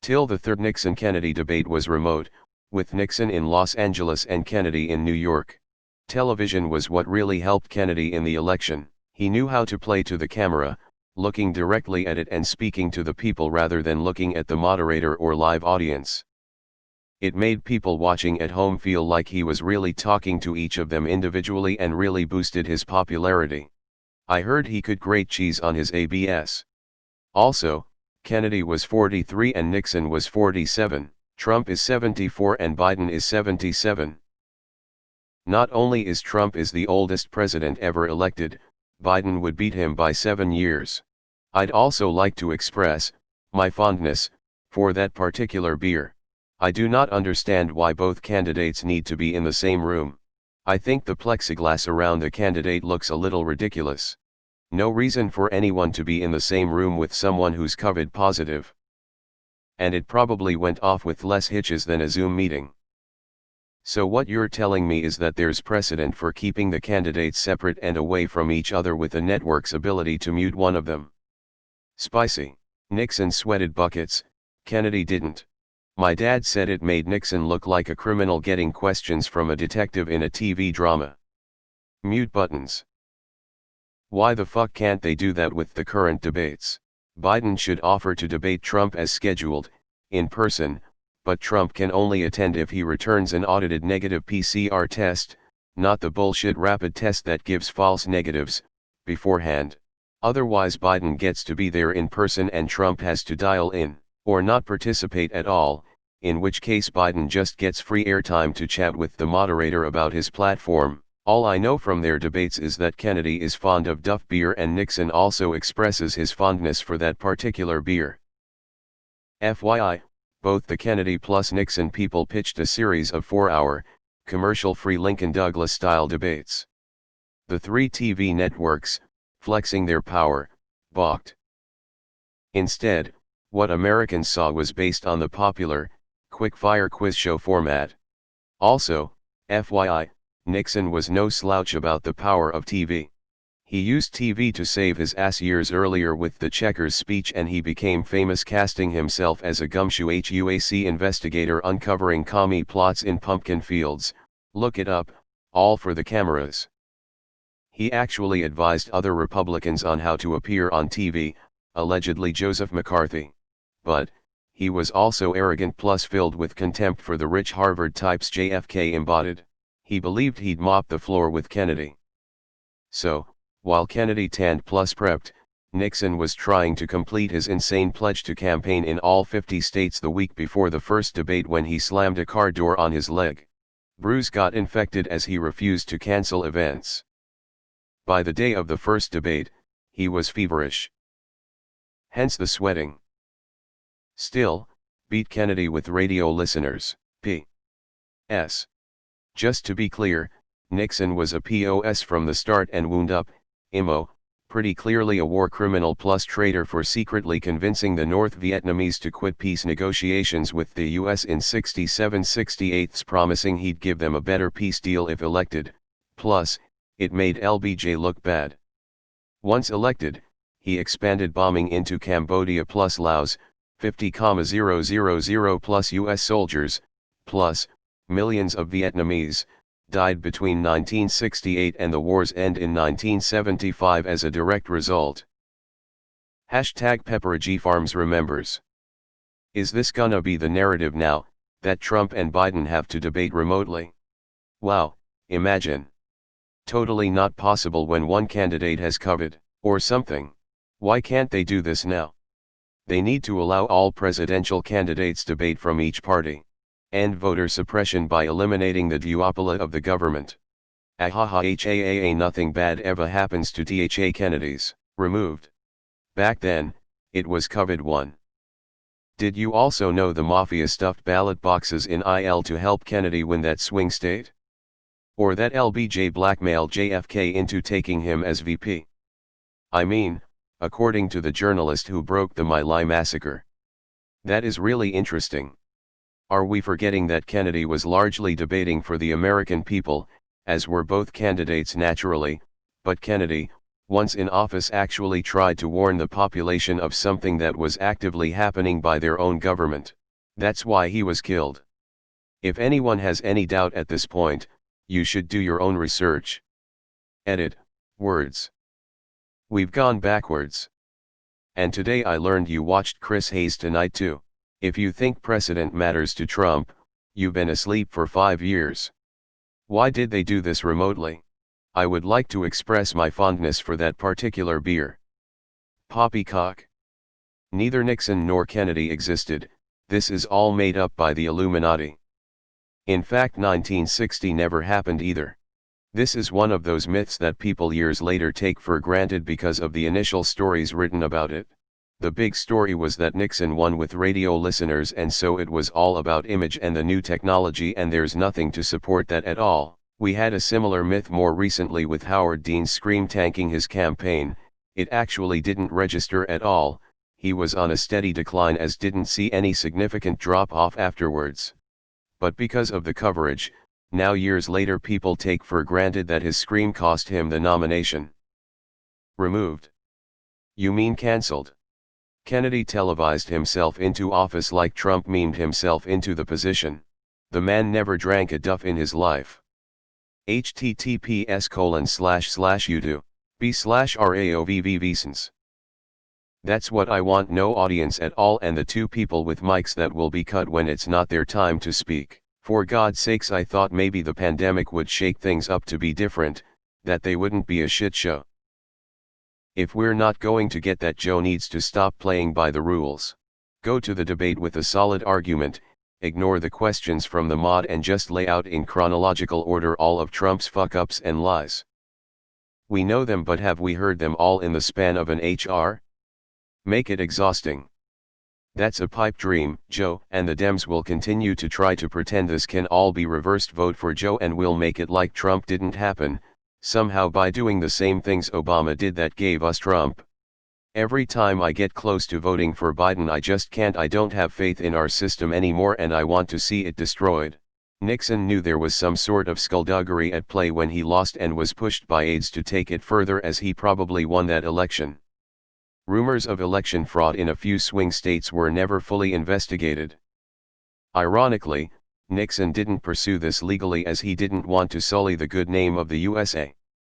Till the third Nixon-Kennedy debate was remote, with Nixon in Los Angeles and Kennedy in New York. Television was what really helped Kennedy in the election. He knew how to play to the camera, looking directly at it and speaking to the people rather than looking at the moderator or live audience. It made people watching at home feel like he was really talking to each of them individually and really boosted his popularity. I heard he could grate cheese on his ABS. Also, Kennedy was 43 and Nixon was 47, Trump is 74 and Biden is 77. Not only is Trump the oldest president ever elected, Biden would beat him by 7 years. I'd also like to express my fondness for that particular beer. I do not understand why both candidates need to be in the same room. I think the plexiglass around the candidate looks a little ridiculous. No reason for anyone to be in the same room with someone who's COVID positive. And it probably went off with less hitches than a Zoom meeting. So what you're telling me is that there's precedent for keeping the candidates separate and away from each other with the network's ability to mute one of them. Spicy. Nixon sweated buckets, Kennedy didn't. My dad said it made Nixon look like a criminal getting questions from a detective in a TV drama. Mute buttons. Why the fuck can't they do that with the current debates? Biden should offer to debate Trump as scheduled, in person, but Trump can only attend if he returns an audited negative PCR test, not the bullshit rapid test that gives false negatives, beforehand. Otherwise Biden gets to be there in person and Trump has to dial in, or not participate at all, in which case Biden just gets free airtime to chat with the moderator about his platform. All I know from their debates is that Kennedy is fond of Duff beer and Nixon also expresses his fondness for that particular beer. FYI, both the Kennedy plus Nixon people pitched a series of 4-hour, commercial-free Lincoln-Douglas-style debates. The three TV networks, flexing their power, balked. Instead, what Americans saw was based on the popular, quick-fire quiz show format. Also, FYI, Nixon was no slouch about the power of TV. He used TV to save his ass years earlier with the Checkers speech and he became famous casting himself as a gumshoe HUAC investigator uncovering commie plots in pumpkin fields. Look it up, all for the cameras. He actually advised other Republicans on how to appear on TV, allegedly Joseph McCarthy. But, he was also arrogant plus filled with contempt for the rich Harvard types JFK embodied. He believed he'd mop the floor with Kennedy. So, while Kennedy tanned plus prepped, Nixon was trying to complete his insane pledge to campaign in all 50 states the week before the first debate when he slammed a car door on his leg. Bruce got infected as he refused to cancel events. By the day of the first debate, he was feverish. Hence the sweating. Still, beat Kennedy with radio listeners, P.S. Just to be clear, Nixon was a POS from the start and wound up, IMO, pretty clearly a war criminal plus traitor for secretly convincing the North Vietnamese to quit peace negotiations with the US in 67/68, promising he'd give them a better peace deal if elected, plus, it made LBJ look bad. Once elected, he expanded bombing into Cambodia plus Laos, 50,000 plus US soldiers, plus, millions of Vietnamese, died between 1968 and the war's end in 1975 as a direct result. #PepperGFarms remembers. Is this gonna be the narrative now, that Trump and Biden have to debate remotely? Wow, imagine. Totally not possible when one candidate has COVID, or something. Why can't they do this now? They need to allow all presidential candidates debate from each party. End voter suppression by eliminating the duopoly of the government. Ahaha nothing bad ever happens to THA Kennedys, removed. Back then, it was COVID-1. Did you also know the mafia stuffed ballot boxes in IL to help Kennedy win that swing state? Or that LBJ blackmailed JFK into taking him as VP? I mean, according to the journalist who broke the My Lai massacre. That is really interesting. Are we forgetting that Kennedy was largely debating for the American people, as were both candidates naturally, but Kennedy, once in office actually tried to warn the population of something that was actively happening by their own government. That's why he was killed. If anyone has any doubt at this point, you should do your own research. Edit, words. We've gone backwards. And today I learned you watched Chris Hayes tonight too. If you think precedent matters to Trump, you've been asleep for 5 years. Why did they do this remotely? I would like to express my fondness for that particular beer. Poppycock. Neither Nixon nor Kennedy existed, this is all made up by the Illuminati. In fact 1960 never happened either. This is one of those myths that people years later take for granted because of the initial stories written about it. The big story was that Nixon won with radio listeners, and so it was all about image and the new technology, and there's nothing to support that at all. We had a similar myth more recently with Howard Dean's scream tanking his campaign. It actually didn't register at all, he was on a steady decline as didn't see any significant drop-off afterwards. But because of the coverage, now years later people take for granted that his scream cost him the nomination. Removed. You mean cancelled? Kennedy televised himself into office like Trump memed himself into the position. The man never drank a duff in his life. https://youtube.b/raovvvsens. That's what I want, no audience at all, and the 2 people with mics that will be cut when it's not their time to speak. For God's sakes, I thought maybe the pandemic would shake things up to be different, that they wouldn't be a shit show. If we're not going to get that, Joe needs to stop playing by the rules. Go to the debate with a solid argument, ignore the questions from the mod, and just lay out in chronological order all of Trump's fuck-ups and lies. We know them, but have we heard them all in the span of an HR? Make it exhausting. That's a pipe dream, Joe, and the Dems will continue to try to pretend this can all be reversed. Vote for Joe and we'll make it like Trump didn't happen, somehow by doing the same things Obama did that gave us Trump. Every time I get close to voting for Biden, I just can't. I don't have faith in our system anymore, and I want to see it destroyed. Nixon knew there was some sort of skullduggery at play when he lost and was pushed by aides to take it further, as he probably won that election. Rumors of election fraud in a few swing states were never fully investigated. Ironically, Nixon didn't pursue this legally as he didn't want to sully the good name of the USA.